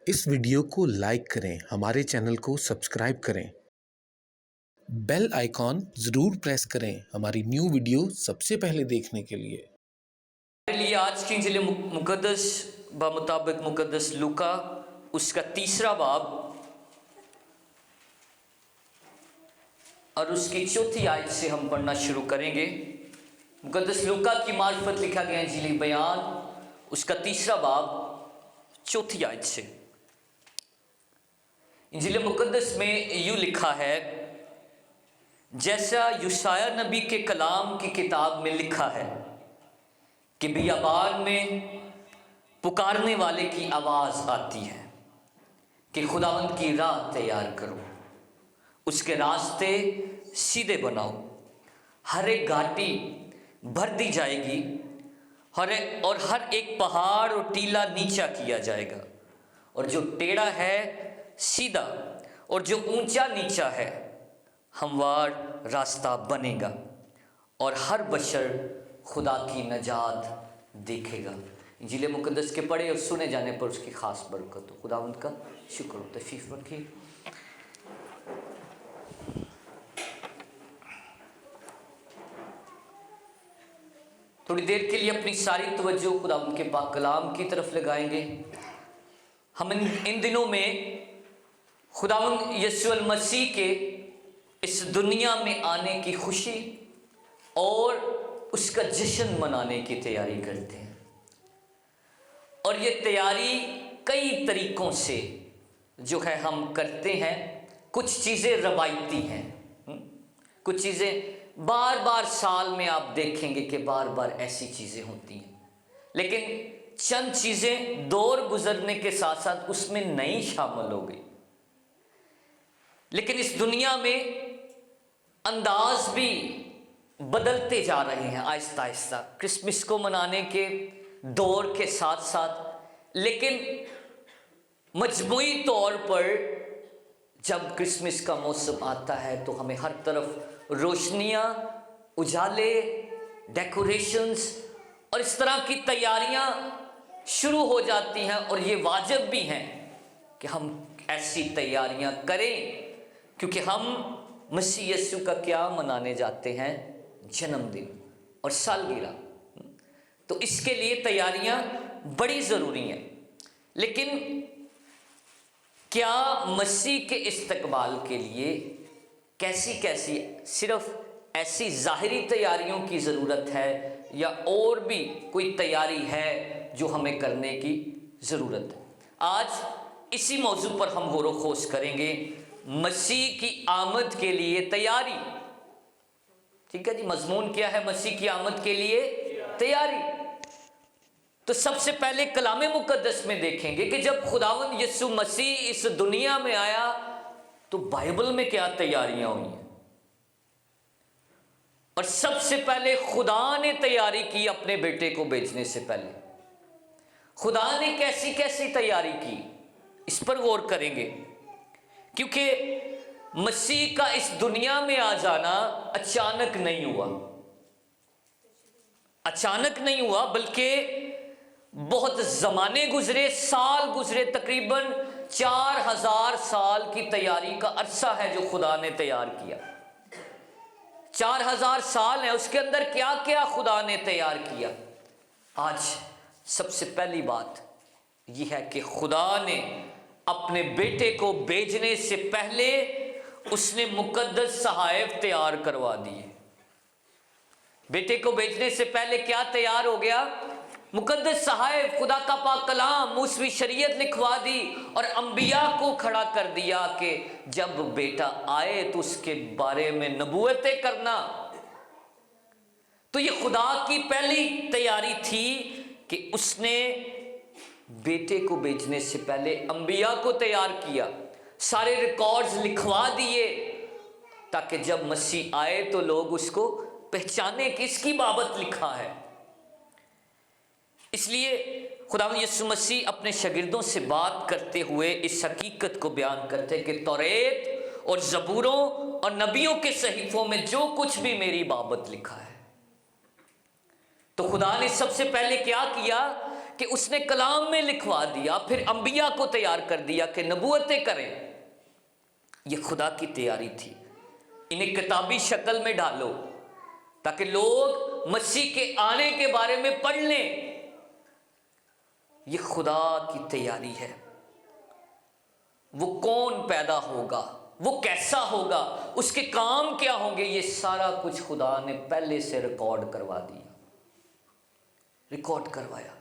اس video کو like کریں، ہمارے چینل کو سبسکرائب کریں، بیل آئیکن ضرور پریس کریں ہماری نیو ویڈیو سب سے پہلے دیکھنے کے لیے۔ ہمارے لیے آج کی انجیل مقدس بمطابق مقدس لوکا اس کا 3 باب اور اس کی 4 آیت سے ہم پڑھنا شروع کریں گے۔ مقدس لوکا کی معرفت لکھا گیا انجیلی بیان اس کا 3 باب 4 آیت سے۔ انجیل مقدس میں یوں لکھا ہے، جیسا یشعیاء نبی کے کلام کی کتاب میں لکھا ہے کہ بیابان میں پکارنے والے کی آواز آتی ہے کہ خداوند کی راہ تیار کرو، اس کے راستے سیدھے بناؤ۔ ہر ایک گھاٹی بھر دی جائے گی اور ہر ایک پہاڑ اور ٹیلا نیچا کیا جائے گا، اور جو ٹیڑھا ہے سیدھا اور جو اونچا نیچا ہے ہموار راستہ بنے گا، اور ہر بشر خدا کی نجات دیکھے گا۔ انجیل مقدس کے پڑھے اور سنے جانے پر اس کی خاص برکت ہو۔ خداوند کا شکر ہو۔ تشریف رکھیے۔ تھوڑی دیر کے لیے اپنی ساری توجہ خداوند کے پاک کلام کی طرف لگائیں گے۔ ہم ان دنوں میں خداوند یسوع المسیح کے اس دنیا میں آنے کی خوشی اور اس کا جشن منانے کی تیاری کرتے ہیں، اور یہ تیاری کئی طریقوں سے جو ہے ہم کرتے ہیں۔ کچھ چیزیں روایتی ہیں، کچھ چیزیں بار بار سال میں آپ دیکھیں گے کہ بار بار ایسی چیزیں ہوتی ہیں، لیکن چند چیزیں دور گزرنے کے ساتھ ساتھ اس میں نئی شامل ہو گئی۔ لیکن اس دنیا میں انداز بھی بدلتے جا رہے ہیں آہستہ آہستہ، کرسمس کو منانے کے دور کے ساتھ ساتھ، لیکن مجموعی طور پر جب کرسمس کا موسم آتا ہے تو ہمیں ہر طرف روشنیاں، اجالے، ڈیکوریشنز اور اس طرح کی تیاریاں شروع ہو جاتی ہیں، اور یہ واجب بھی ہیں کہ ہم ایسی تیاریاں کریں، کیونکہ ہم مسیح یسوع کا کیا منانے جاتے ہیں؟ جنم دن اور سالگرہ۔ تو اس کے لیے تیاریاں بڑی ضروری ہیں۔ لیکن کیا مسیح کے استقبال کے لیے کیسی صرف ایسی ظاہری تیاریوں کی ضرورت ہے، یا اور بھی کوئی تیاری ہے جو ہمیں کرنے کی ضرورت ہے؟ آج اسی موضوع پر ہم غور و خوض کریں گے، مسیح کی آمد کے لیے تیاری۔ ٹھیک ہے جی، مضمون کیا ہے؟ مسیح کی آمد کے لیے تیاری۔ تو سب سے پہلے کلام مقدس میں دیکھیں گے کہ جب خداوند یسوع مسیح اس دنیا میں آیا تو بائبل میں کیا تیاریاں ہوئی ہیں، اور سب سے پہلے خدا نے تیاری کی اپنے بیٹے کو بھیجنے سے پہلے۔ خدا نے کیسی تیاری کی، اس پر غور کریں گے، کیونکہ مسیح کا اس دنیا میں آ جانا اچانک نہیں ہوا، بلکہ بہت زمانے گزرے، سال گزرے، تقریباً 4000 سال کی تیاری کا عرصہ ہے جو خدا نے تیار کیا۔ 4000 سال ہیں، اس کے اندر کیا کیا خدا نے تیار کیا۔ آج سب سے پہلی بات یہ ہے کہ خدا نے اپنے بیٹے کو بھیجنے سے پہلے اس نے مقدس صحائف تیار کروا دیے۔ بیٹے کو بھیجنے سے پہلے کیا تیار ہو گیا؟ مقدس صحائف، خدا کا پاک کلام، موسوی شریعت لکھوا دی، اور انبیاء کو کھڑا کر دیا کہ جب بیٹا آئے تو اس کے بارے میں نبوتیں کرنا۔ تو یہ خدا کی پہلی تیاری تھی کہ اس نے بیٹے کو بیچنے سے پہلے انبیاء کو تیار کیا، سارے ریکارڈز لکھوا دیے، تاکہ جب مسیح آئے تو لوگ اس کو پہچانے کہ اس کی بابت لکھا ہے۔ اس لیے خداوند یسوع مسیح اپنے شاگردوں سے بات کرتے ہوئے اس حقیقت کو بیان کرتے کہ توریت اور زبوروں اور نبیوں کے صحیفوں میں جو کچھ بھی میری بابت لکھا ہے۔ تو خدا نے سب سے پہلے کیا کیا کہ اس نے کلام میں لکھوا دیا، پھر انبیاء کو تیار کر دیا کہ نبوتیں کریں، یہ خدا کی تیاری تھی۔ انہیں کتابی شکل میں ڈالو تاکہ لوگ مسیح کے آنے کے بارے میں پڑھ لیں۔ یہ خدا کی تیاری ہے۔ وہ کون پیدا ہوگا، وہ کیسا ہوگا، اس کے کام کیا ہوں گے، یہ سارا کچھ خدا نے پہلے سے ریکارڈ کروا دیا، ریکارڈ کروایا،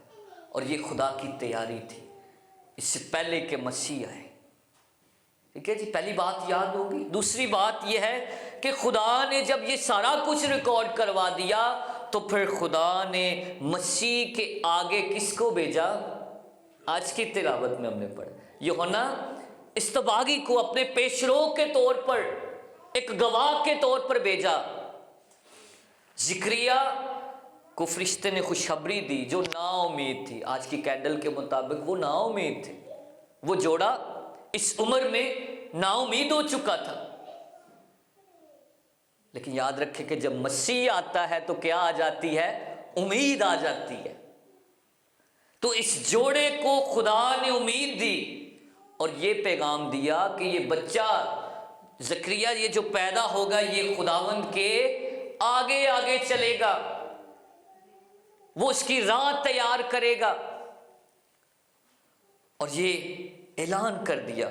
اور یہ خدا کی تیاری تھی اس سے پہلے کہ مسیح آئے۔ ٹھیک ہے جی، پہلی بات یاد ہوگی۔ دوسری بات یہ ہے کہ خدا نے جب یہ سارا کچھ ریکارڈ کروا دیا تو پھر خدا نے مسیح کے آگے کس کو بھیجا؟ آج کی تلاوت میں ہم نے پڑھا، یوحنا استباغی کو اپنے پیشرو کے طور پر، ایک گواہ کے طور پر بھیجا۔ زکریا کو فرشتے نے خوشخبری دی جو نا امید تھی، آج کی کینڈل کے مطابق وہ نا امید تھے، وہ جوڑا اس عمر میں نا امید ہو چکا تھا۔ لیکن یاد رکھے کہ جب مسیح آتا ہے تو کیا آ جاتی ہے؟ امید آ جاتی ہے۔ تو اس جوڑے کو خدا نے امید دی اور یہ پیغام دیا کہ یہ بچہ زکریا یہ جو پیدا ہوگا یہ خداوند کے آگے آگے چلے گا، وہ اس کی راہ تیار کرے گا، اور یہ اعلان کر دیا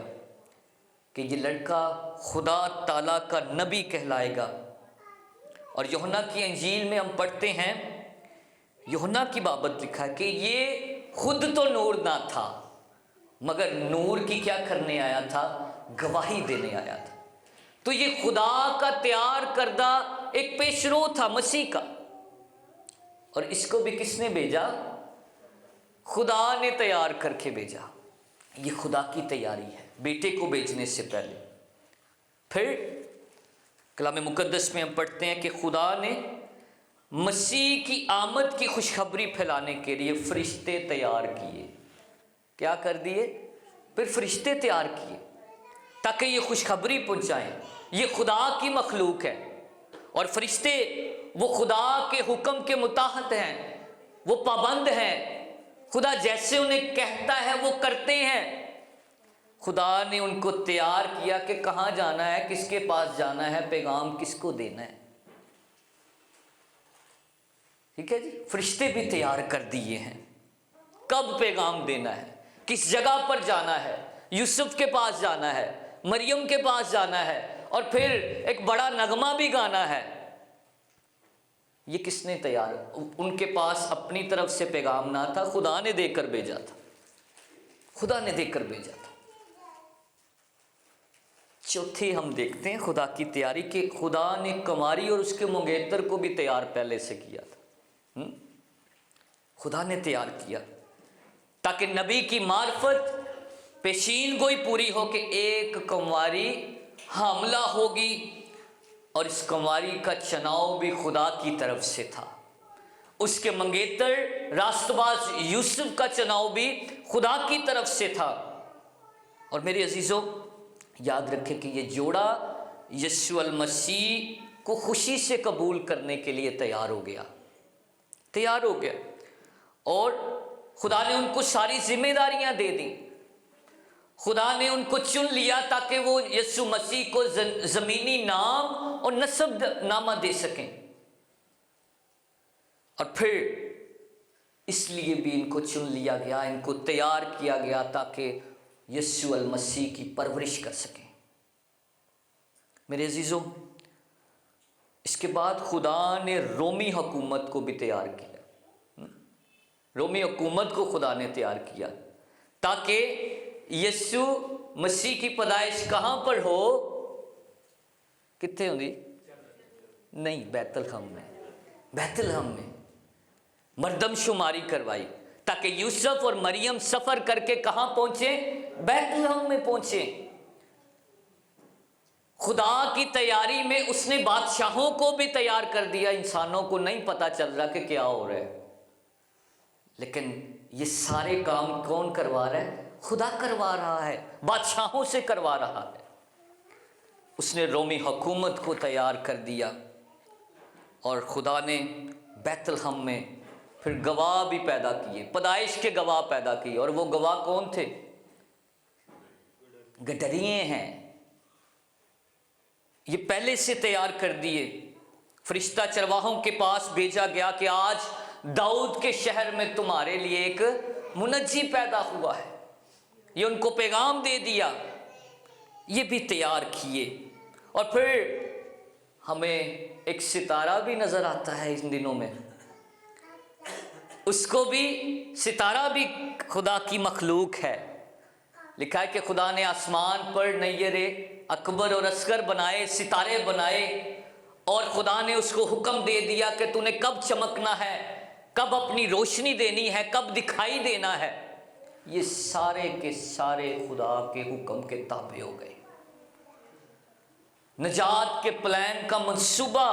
کہ یہ لڑکا خدا تعالیٰ کا نبی کہلائے گا۔ اور یوحنا کی انجیل میں ہم پڑھتے ہیں، یوحنا کی بابت لکھا ہے کہ یہ خود تو نور نہ تھا مگر نور کی کیا کرنے آیا تھا؟ گواہی دینے آیا تھا۔ تو یہ خدا کا تیار کردہ ایک پیشرو تھا مسیح کا، اور اس کو بھی کس نے بھیجا؟ خدا نے تیار کر کے بھیجا۔ یہ خدا کی تیاری ہے بیٹے کو بھیجنے سے پہلے۔ پھر کلام مقدس میں ہم پڑھتے ہیں کہ خدا نے مسیح کی آمد کی خوشخبری پھیلانے کے لیے فرشتے تیار کیے۔ کیا کر دیے؟ پھر فرشتے تیار کیے تاکہ یہ خوشخبری پہنچائیں۔ یہ خدا کی مخلوق ہے، اور فرشتے وہ خدا کے حکم کے متحد ہیں، وہ پابند ہیں، خدا جیسے انہیں کہتا ہے وہ کرتے ہیں۔ خدا نے ان کو تیار کیا کہ کہاں جانا ہے، کس کے پاس جانا ہے، پیغام کس کو دینا ہے۔ ٹھیک ہے جی، فرشتے بھی تیار کر دیے ہیں کب پیغام دینا ہے، کس جگہ پر جانا ہے۔ یوسف کے پاس جانا ہے، مریم کے پاس جانا ہے، اور پھر ایک بڑا نغمہ بھی گانا ہے۔ یہ کس نے تیار؟ ان کے پاس اپنی طرف سے پیغام نہ تھا، خدا نے دے کر بھیجا تھا، خدا نے دے کر بھیجا تھا۔ چوتھی ہم دیکھتے ہیں خدا کی تیاری کہ خدا نے کماری اور اس کے منگیتر کو بھی تیار پہلے سے کیا تھا۔ خدا نے تیار کیا تاکہ نبی کی معرفت پیشین گوئی پوری ہو کہ ایک کنواری حاملہ ہوگی، اور اس کنواری کا چناؤ بھی خدا کی طرف سے تھا۔ اس کے منگیتر راست باز یوسف کا چناؤ بھی خدا کی طرف سے تھا۔ اور میرے عزیزوں یاد رکھیں کہ یہ جوڑا یسوع المسیح کو خوشی سے قبول کرنے کے لیے تیار ہو گیا، تیار ہو گیا، اور خدا نے ان کو ساری ذمہ داریاں دے دیں۔ خدا نے ان کو چن لیا تاکہ وہ یسوع مسیح کو زمینی نام اور نسب نامہ دے سکیں، اور پھر اس لیے بھی ان کو چن لیا گیا، ان کو تیار کیا گیا تاکہ یسوع المسیح کی پرورش کر سکیں۔ میرے عزیزوں اس کے بعد خدا نے رومی حکومت کو بھی تیار کیا، رومی حکومت کو خدا نے تیار کیا تاکہ یسوع مسیح کی پیدائش کہاں پر ہو؟ کتنے ہوگی؟ نہیں، بیت الحم میں، بیت الحم میں مردم شماری کروائی تاکہ یوسف اور مریم سفر کر کے کہاں پہنچیں؟ بیت الحم میں پہنچیں۔ خدا کی تیاری میں اس نے بادشاہوں کو بھی تیار کر دیا، انسانوں کو نہیں پتا چل رہا کہ کیا ہو رہا ہے، لیکن یہ سارے کام کون کروا رہا ہے؟ خدا کروا رہا ہے، بادشاہوں سے کروا رہا ہے۔ اس نے رومی حکومت کو تیار کر دیا، اور خدا نے بیت الحم میں پھر گواہ بھی پیدا کیے، پیدائش کے گواہ پیدا کیے، اور وہ گواہ کون تھے؟ گدھریے ہیں۔ یہ پہلے سے تیار کر دیے۔ فرشتہ چرواہوں کے پاس بھیجا گیا کہ آج داؤد کے شہر میں تمہارے لیے ایک منجی پیدا ہوا ہے، یہ ان کو پیغام دے دیا، یہ بھی تیار کیے۔ اور پھر ہمیں ایک ستارہ بھی نظر آتا ہے ان دنوں میں، اس کو بھی، ستارہ بھی خدا کی مخلوق ہے۔ لکھا ہے کہ خدا نے آسمان پر نیرے اکبر اور اصغر بنائے، ستارے بنائے، اور خدا نے اس کو حکم دے دیا کہ تو نے کب چمکنا ہے، کب اپنی روشنی دینی ہے، کب دکھائی دینا ہے۔ یہ سارے کے سارے خدا کے حکم کے تابع ہو گئے۔ نجات کے پلان کا منصوبہ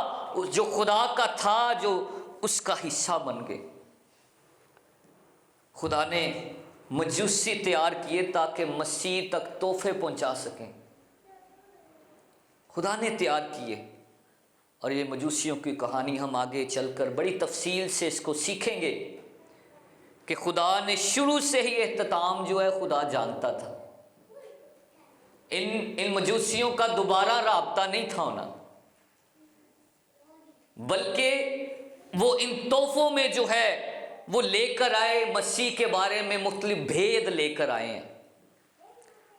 جو خدا کا تھا، جو اس کا حصہ بن گئے۔ خدا نے مجوسی تیار کیے تاکہ مسیح تک تحفے پہنچا سکیں، خدا نے تیار کیے۔ اور یہ مجوسیوں کی کہانی ہم آگے چل کر بڑی تفصیل سے اس کو سیکھیں گے کہ خدا نے شروع سے ہی اختتام جو ہے خدا جانتا تھا۔ ان مجوسیوں کا دوبارہ رابطہ نہیں تھا ہونا، بلکہ وہ ان تحفوں میں جو ہے وہ لے کر آئے، مسیح کے بارے میں مختلف بھید لے کر آئے ہیں۔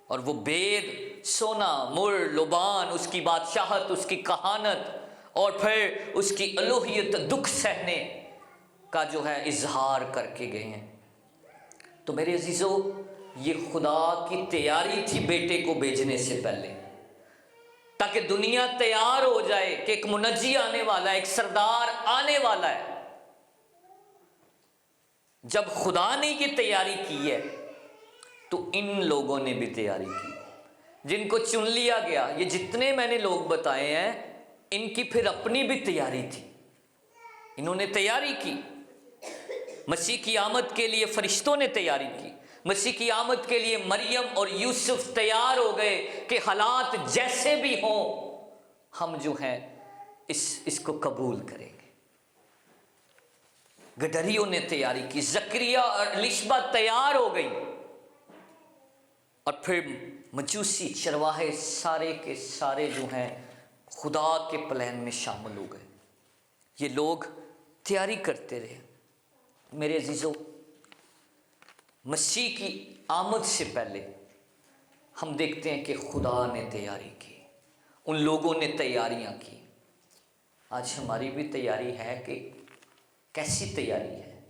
اور وہ بھید سونا، مر، لبان، اس کی بادشاہت، اس کی کہانت، اور پھر اس کی الوہیت، دکھ سہنے کا جو ہے اظہار کر کے گئے ہیں۔ تو میرے عزیزو، یہ خدا کی تیاری تھی بیٹے کو بھیجنے سے پہلے، تاکہ دنیا تیار ہو جائے کہ ایک منجی آنے والا ہے، ایک سردار آنے والا ہے۔ جب خدا نے یہ تیاری کی ہے تو ان لوگوں نے بھی تیاری کی، جن کو چن لیا گیا۔ یہ جتنے میں نے لوگ بتائے ہیں، ان کی پھر اپنی بھی تیاری تھی، انہوں نے تیاری کی۔ مسیح کی آمد کے لیے فرشتوں نے تیاری کی، مسیح کی آمد کے لیے مریم اور یوسف تیار ہو گئے کہ حالات جیسے بھی ہوں ہم جو ہیں اس کو قبول کریں گے۔ گدھریوں نے تیاری کی، زکریا اور الشبہ تیار ہو گئی، اور پھر مجوسی چرواہے سارے کے سارے جو ہیں خدا کے پلان میں شامل ہو گئے۔ یہ لوگ تیاری کرتے رہے۔ میرے عزیزو، مسیح کی آمد سے پہلے ہم دیکھتے ہیں کہ خدا نے تیاری کی، ان لوگوں نے تیاریاں کی۔ آج ہماری بھی تیاری ہے کہ کیسی تیاری ہے؟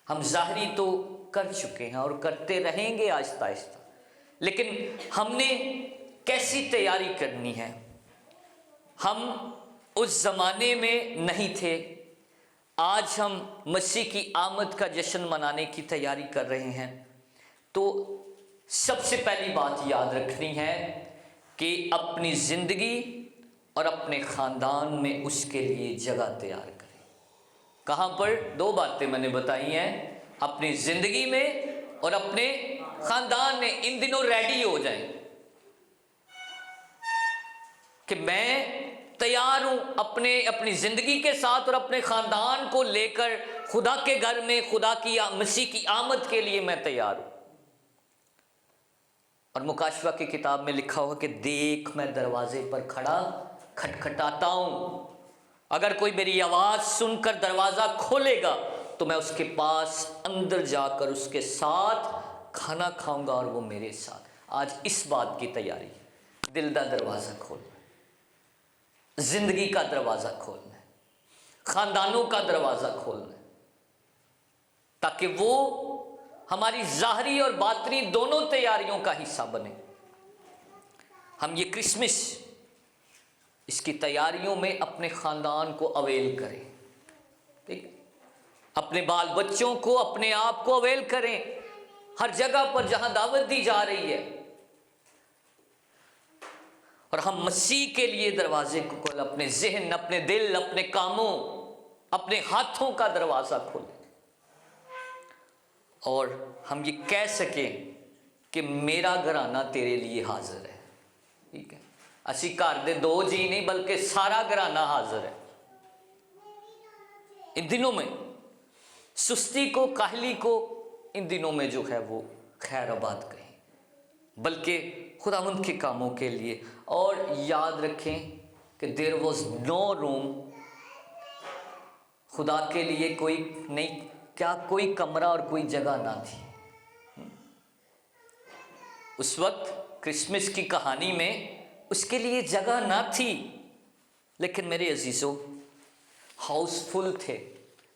ہم ظاہری تو کر چکے ہیں اور کرتے رہیں گے آہستہ آہستہ، لیکن ہم نے کیسی تیاری کرنی ہے؟ ہم اس زمانے میں نہیں تھے، آج ہم مسیح کی آمد کا جشن منانے کی تیاری کر رہے ہیں۔ تو سب سے پہلی بات یاد رکھنی ہے کہ اپنی زندگی اور اپنے خاندان میں اس کے لیے جگہ تیار کریں۔ کہاں پر؟ دو باتیں میں نے بتائی ہیں، اپنی زندگی میں اور اپنے خاندان میں۔ ان دنوں ریڈی ہو جائیں کہ میں تیار ہوں اپنی زندگی کے ساتھ اور اپنے خاندان کو لے کر خدا کے گھر میں خدا کی مسیح کی آمد کے لیے میں تیار ہوں۔ اور مکاشفہ کی کتاب میں لکھا ہوا کہ دیکھ میں دروازے پر کھڑا کھٹکھٹاتا ہوں، اگر کوئی میری آواز سن کر دروازہ کھولے گا تو میں اس کے پاس اندر جا کر اس کے ساتھ کھانا کھاؤں گا اور وہ میرے ساتھ۔ آج اس بات کی تیاری، دل کا دروازہ کھولنا، زندگی کا دروازہ کھولنا، خاندانوں کا دروازہ کھولنا، تاکہ وہ ہماری ظاہری اور باطنی دونوں تیاریوں کا حصہ بنے۔ ہم یہ کرسمس اس کی تیاریوں میں اپنے خاندان کو اویل کریں، ٹھیک ہے؟ اپنے بال بچوں کو، اپنے آپ کو اویل کریں، ہر جگہ پر جہاں دعوت دی جا رہی ہے، اور ہم مسیح کے لیے دروازے کو کھولیں، اپنے ذہن، اپنے دل، اپنے کاموں، اپنے ہاتھوں کا دروازہ کھولیں، اور ہم یہ کہہ سکیں کہ میرا گھرانہ تیرے لیے حاضر ہے، ٹھیک ہے؟ اسی گھر دے دو جی نہیں بلکہ سارا گھرانہ حاضر ہے۔ ان دنوں میں سستی کو، کاہلی کو ان دنوں میں جو ہے وہ خیر آباد کریں، بلکہ خداوند کے کاموں کے لیے. اور یاد رکھیں کہ دیر واز نو روم، خدا کے لیے کوئی نہیں، کیا کوئی کمرہ اور کوئی جگہ نہ تھی. اس وقت کرسمس کی کہانی میں اس کے لیے جگہ نہ تھی، لیکن میرے عزیزوں ہاؤس فل تھے.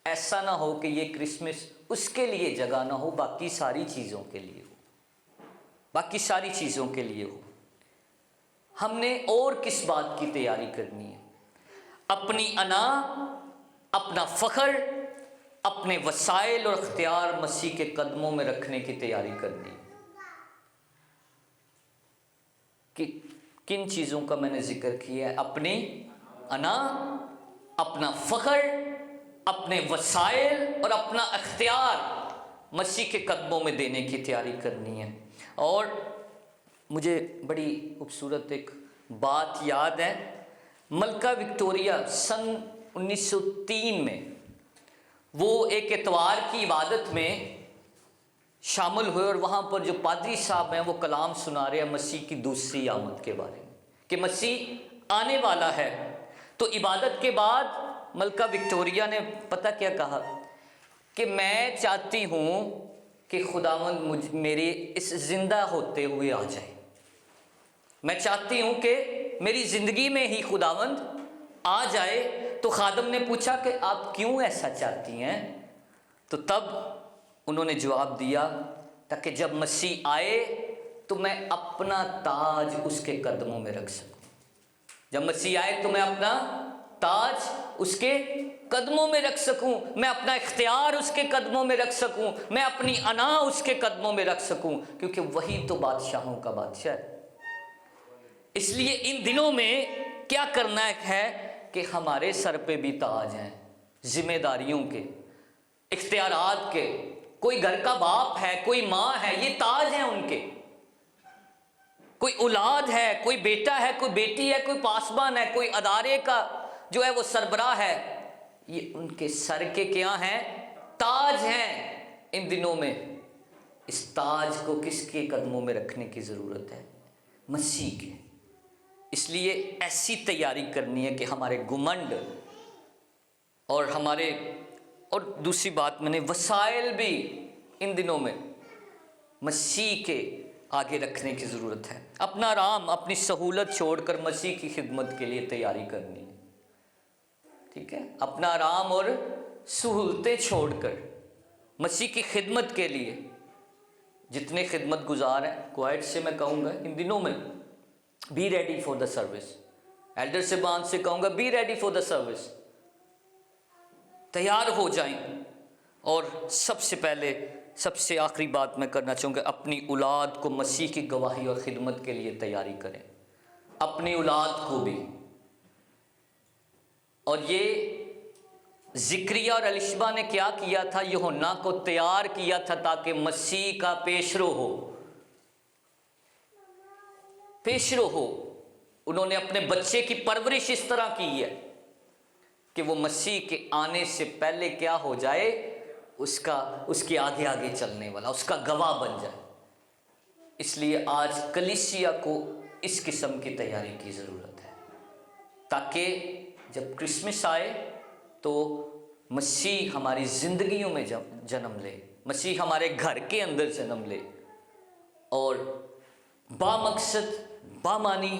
ایسا نہ ہو کہ یہ کرسمس اس کے لیے جگہ نہ ہو، باقی ساری چیزوں کے لیے ہو، باقی ساری چیزوں کے لیے ہو. ہم نے اور کس بات کی تیاری کرنی ہے؟ اپنی انا، اپنا فخر، اپنے وسائل اور اختیار مسیح کے قدموں میں رکھنے کی تیاری کرنی ہے. کہ کن چیزوں کا میں نے ذکر کیا ہے؟ اپنی انا، اپنا فخر، اپنے وسائل اور اپنا اختیار مسیح کے قدموں میں دینے کی تیاری کرنی ہے. اور مجھے بڑی خوبصورت ایک بات یاد ہے. ملکہ وکٹوریہ سن 1903 میں وہ ایک اتوار کی عبادت میں شامل ہوئے، اور وہاں پر جو پادری صاحب ہیں وہ کلام سنا رہے ہیں مسیح کی دوسری آمد کے بارے میں، کہ مسیح آنے والا ہے. تو عبادت کے بعد ملکہ وکٹوریہ نے پتہ کیا کہا کہ میں چاہتی ہوں کہ خداوند میرے اس زندہ ہوتے ہوئے آ جائے. میں چاہتی ہوں کہ میری زندگی میں ہی خداوند آ جائے. تو خادم نے پوچھا کہ آپ کیوں ایسا چاہتی ہیں؟ تو تب انہوں نے جواب دیا تاکہ جب مسیح آئے تو میں اپنا تاج اس کے قدموں میں رکھ سکوں. جب مسیح آئے تو میں اپنا تاج اس کے قدموں میں رکھ سکوں، میں اپنا اختیار اس کے قدموں میں رکھ سکوں، میں اپنی انا اس کے قدموں میں رکھ سکوں، کیونکہ وہی تو بادشاہوں کا بادشاہ ہے. اس لیے ان دنوں میں کیا کرنا ہے کہ ہمارے سر پہ بھی تاج ہیں، ذمہ داریوں کے، اختیارات کے. کوئی گھر کا باپ ہے، کوئی ماں ہے، یہ تاج ہیں ان کے. کوئی اولاد ہے، کوئی بیٹا ہے، کوئی بیٹی ہے، کوئی پاسبان ہے، کوئی ادارے کا جو ہے وہ سربراہ ہے، یہ ان کے سر کے کیا ہیں؟ تاج ہیں. ان دنوں میں اس تاج کو کس کے قدموں میں رکھنے کی ضرورت ہے؟ مسیح کے. اس لیے ایسی تیاری کرنی ہے کہ ہمارے گھمنڈ اور ہمارے، اور دوسری بات میں نے وسائل بھی ان دنوں میں مسیح کے آگے رکھنے کی ضرورت ہے. اپنا آرام، اپنی سہولت چھوڑ کر مسیح کی خدمت کے لیے تیاری کرنی ہے. ٹھیک ہے؟ اپنا آرام اور سہولتیں چھوڑ کر مسیح کی خدمت کے لیے. جتنے خدمت گزار ہیں کوائٹ سے میں کہوں گا ان دنوں میں be ready for the service. Elder صاحبان سے کہوں گا be ready for the service, تیار ہو جائیں. اور سب سے پہلے، سب سے آخری بات میں کرنا چاہوں گا، اپنی اولاد کو مسیح کی گواہی اور خدمت کے لیے تیاری کریں. اپنی اولاد کو بھی. اور یہ زکریا اور الشبہ نے کیا کیا تھا؟ یوحنا کو تیار کیا تھا تاکہ مسیح کا پیشرو ہو. پیشرو ہو. انہوں نے اپنے بچے کی پرورش اس طرح کی ہے کہ وہ مسیح کے آنے سے پہلے کیا ہو جائے؟ اس کے آگے آگے چلنے والا، اس کا گواہ بن جائے. اس لیے آج کلیسیا کو اس قسم کی تیاری کی ضرورت ہے تاکہ جب کرسمس آئے تو مسیح ہماری زندگیوں میں جنم لے، مسیح ہمارے گھر کے اندر جنم لے، اور بامقصد بامانی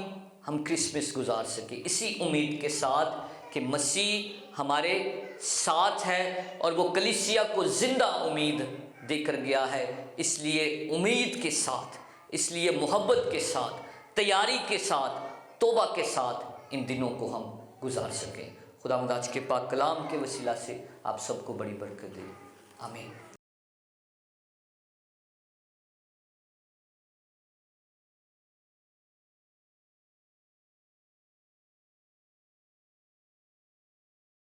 ہم کرسمس گزار سکیں اسی امید کے ساتھ کہ مسیح ہمارے ساتھ ہے اور وہ کلیسیا کو زندہ امید دے کر گیا ہے. اس لیے امید کے ساتھ، اس لیے محبت کے ساتھ، تیاری کے ساتھ، توبہ کے ساتھ ان دنوں کو ہم گزار سکیں. خداوند آج کے پاک کلام کے وسیلہ سے آپ سب کو بڑی برکت دے. آمین.